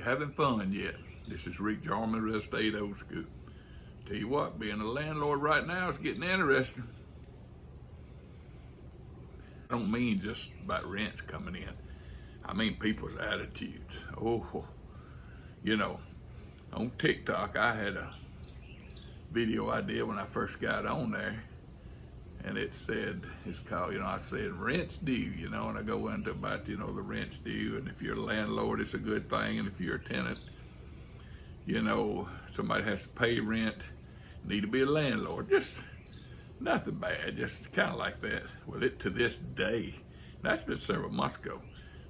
we having fun yet? This is Rick Jarman, Real Estate Old School. Tell you what, being a landlord right now is getting interesting. I don't mean just about rents coming in. I mean people's attitudes. Oh, you know, on TikTok, I had a video I did when I first got on there, and it said, it's called, I said rent's due, and I go into about, the rent's due, and if you're a landlord, it's a good thing, and if you're a tenant, somebody has to pay rent, need to be a landlord, just nothing bad, just kind of like that. Well, to this day, that's been several months ago,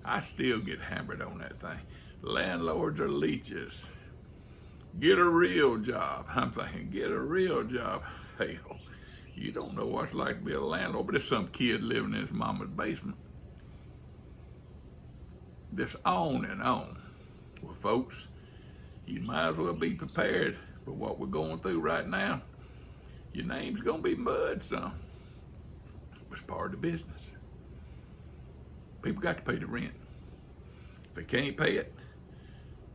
I still get hammered on that thing. Landlords are leeches. Get a real job. I'm thinking, get a real job. Hell, you don't know what it's like to be a landlord, but it's some kid living in his mama's basement. This on and on. Well, folks, you might as well be prepared for what we're going through right now. Your name's gonna be mud some. It's part of the business. People got to pay the rent. If they can't pay it,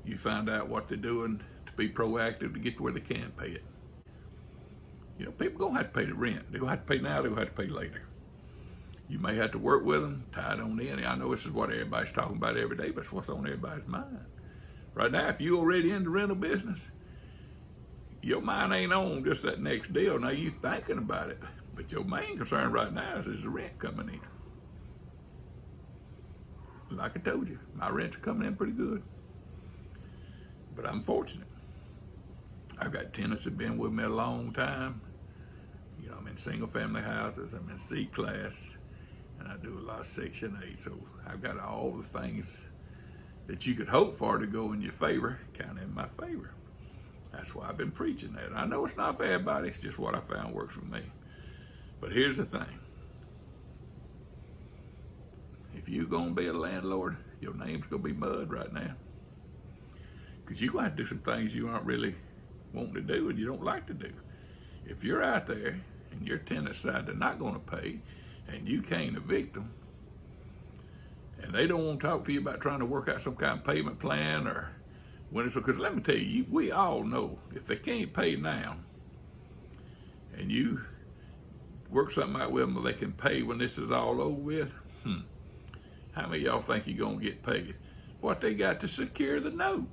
you find out what they're doing to be proactive to get to where they can pay it. People gonna have to pay the rent. They're gonna have to pay now, they're gonna have to pay later. You may have to work with them, tie it on in. I know this is what everybody's talking about every day, but it's what's on everybody's mind. Right now, if you're already in the rental business, your mind ain't on just that next deal. Now you thinking about it, but your main concern right now is the rent coming in. Like I told you, my rent's coming in pretty good. But I'm fortunate. I've got tenants that have been with me a long time. I'm in single family houses, I'm in C-class, and I do a lot of Section 8. So I've got all the things that you could hope for to go in your favor, kind of in my favor. That's why I've been preaching that. I know it's not for everybody, it's just what I found works for me. But here's the thing. If you're gonna be a landlord, your name's gonna be mud right now. Because you're gonna have to do some things you aren't really wanting to do and you don't like to do. If you're out there and your tenants decide they're not gonna pay and you can't evict them, and they don't want to talk to you about trying to work out some kind of payment plan or when it's, because let me tell you, we all know if they can't pay now and you work something out with them where they can pay when this is all over with, how many of y'all think you're gonna get paid? What they got to secure the note.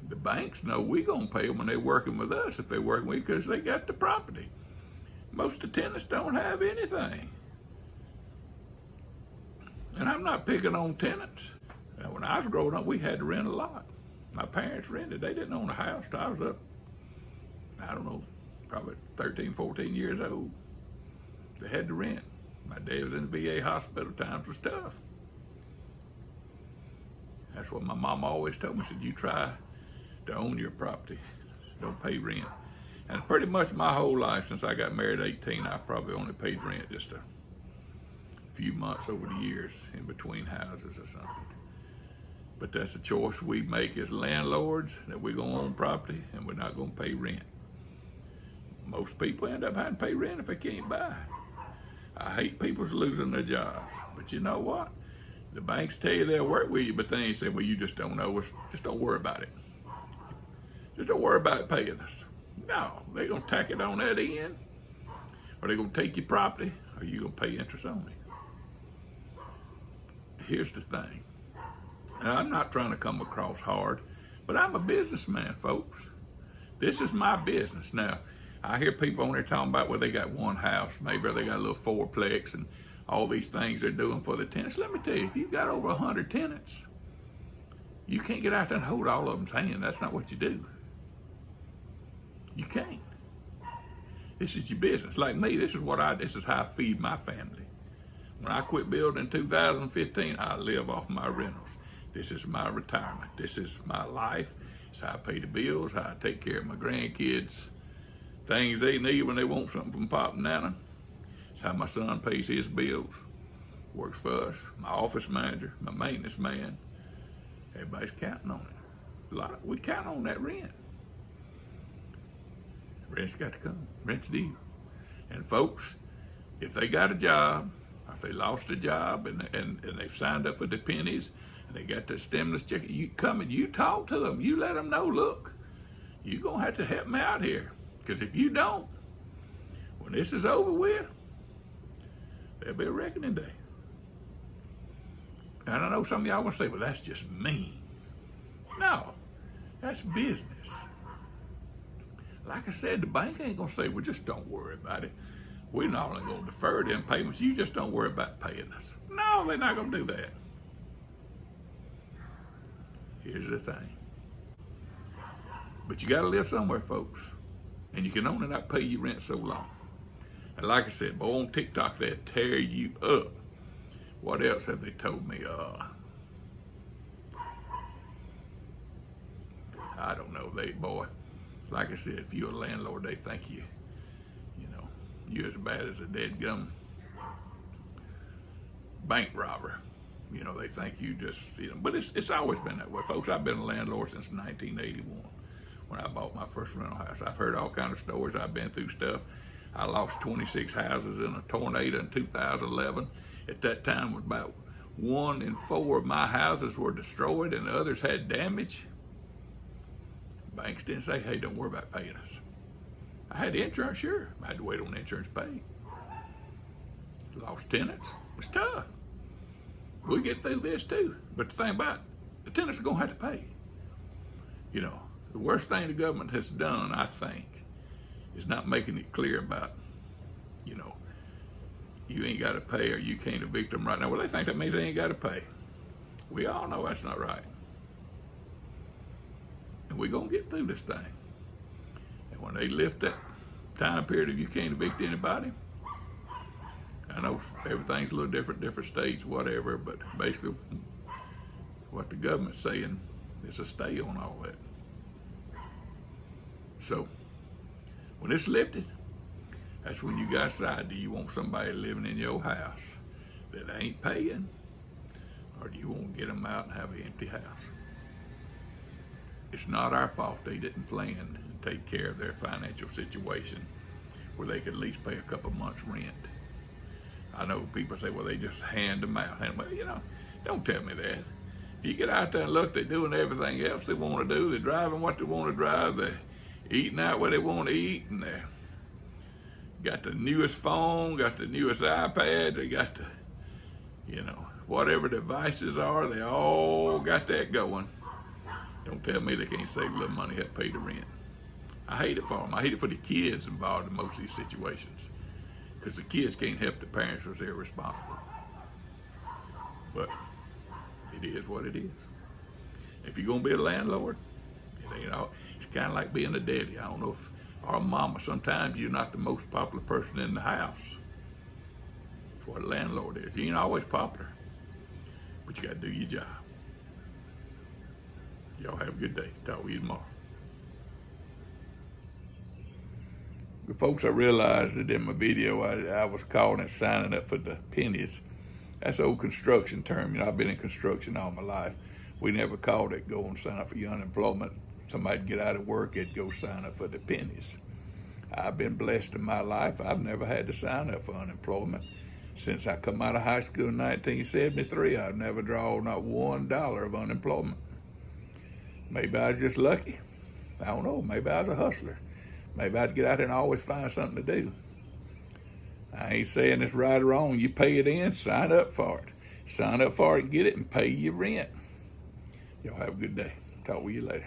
The banks know we're gonna pay them when they're working with us, if they're working with, because they got the property. Most of the tenants don't have anything. And I'm not picking on tenants. Now, when I was growing up, we had to rent a lot. My parents rented. They didn't own a house till I was up, I don't know, probably 13, 14 years old. They had to rent. My dad was in the VA hospital, times was tough. That's what my mom always told me, said, you try to own your property, don't pay rent. And pretty much my whole life, since I got married at 18, I probably only paid rent just a few months over the years in between houses or something. But that's a choice we make as landlords, that we're gonna own property and we're not gonna pay rent. Most people end up having to pay rent if they can't buy. I hate people's losing their jobs, but you know what? The banks tell you they'll work with you, but they ain't say, well, you just don't know us. Just don't worry about it. Just don't worry about paying us. No, they're gonna tack it on that end. Or they're gonna take your property, or you're gonna pay interest on it. Here's the thing. And I'm not trying to come across hard, but I'm a businessman, folks. This is my business. Now, I hear people on there talking about, well, they got one house, maybe they got a little fourplex and all these things they're doing for the tenants. Let me tell you, if you've got over 100 tenants, you can't get out there and hold all of them's hand. That's not what you do. You can't. This is your business. Like me, this is how I feed my family. When I quit building in 2015, I live off my rentals. This is my retirement. This is my life. It's how I pay the bills, how I take care of my grandkids, things they need when they want something from Pop and Nana. It's how my son pays his bills. Works for us, my office manager, my maintenance man. Everybody's counting on it. We count on that rent. Rent's got to come. Rent's due. And folks, if they got a job, or if they lost a job and they've signed up for the pennies, and they got that stimulus check. You come and you talk to them. You let them know, look, you're going to have to help me out here. Because if you don't, when this is over with, there'll be a reckoning day. And I know some of y'all want to say, well, that's just mean. No, that's business. Like I said, the bank ain't going to say, well, just don't worry about it. We're not only going to defer them payments, you just don't worry about paying us. No, they're not going to do that. Here's the thing. But you got to live somewhere, folks. And you can only not pay your rent so long. And like I said, boy, on TikTok, they'll tear you up. What else have they told me? I don't know. Boy, like I said, if you're a landlord, they think you're as bad as a dead gum bank robber. They think you just, but it's always been that way. Folks, I've been a landlord since 1981 when I bought my first rental house. I've heard all kinds of stories. I've been through stuff. I lost 26 houses in a tornado in 2011. At that time, about 1 in 4 of my houses were destroyed and the others had damage. Banks didn't say, hey, don't worry about paying us. I had insurance, sure. I had to wait on the insurance to pay. Lost tenants. It was tough. We get through this too. But the thing about it, the tenants are going to have to pay. The worst thing the government has done, I think, is not making it clear about, you ain't got to pay or you can't evict them right now. Well, they think that means they ain't got to pay. We all know that's not right. And we're going to get through this thing. And when they lift that time period of you can't evict anybody, I know everything's a little different states, whatever, but basically what the government's saying is a stay on all that. So, when it's lifted, that's when you guys decide, do you want somebody living in your house that ain't paying, or do you want to get them out and have an empty house? It's not our fault they didn't plan and take care of their financial situation where they could at least pay a couple months' rent. I know people say, well, they just hand them out. Well, don't tell me that. If you get out there and look, they're doing everything else they want to do. They're driving what they want to drive. They're eating out what they want to eat. And they're got the newest phone, got the newest iPad. They got the, whatever devices are, they all got that going. Don't tell me they can't save a little money, help pay the rent. I hate it for them. I hate it for the kids involved in most of these situations. Because the kids can't help the parents because they're responsible. But it is what it is. If you're going to be a landlord, it's kind of like being a daddy. I don't know if our mama, sometimes you're not the most popular person in the house. That's what a landlord is. You ain't always popular, but you got to do your job. Y'all have a good day. Talk with you tomorrow. But folks, I realized that in my video I was calling it signing up for the pennies. That's an old construction term. I've been in construction all my life. We never called it go and sign up for your unemployment. Somebody'd get out of work, they'd go sign up for the pennies. I've been blessed in my life. I've never had to sign up for unemployment. Since I come out of high school in 1973, I've never drawn not $1 of unemployment. Maybe I was just lucky. I don't know. Maybe I was a hustler. Maybe I'd get out there and always find something to do. I ain't saying it's right or wrong. You pay it in, sign up for it. Sign up for it and get it and pay your rent. Y'all have a good day. Talk with you later.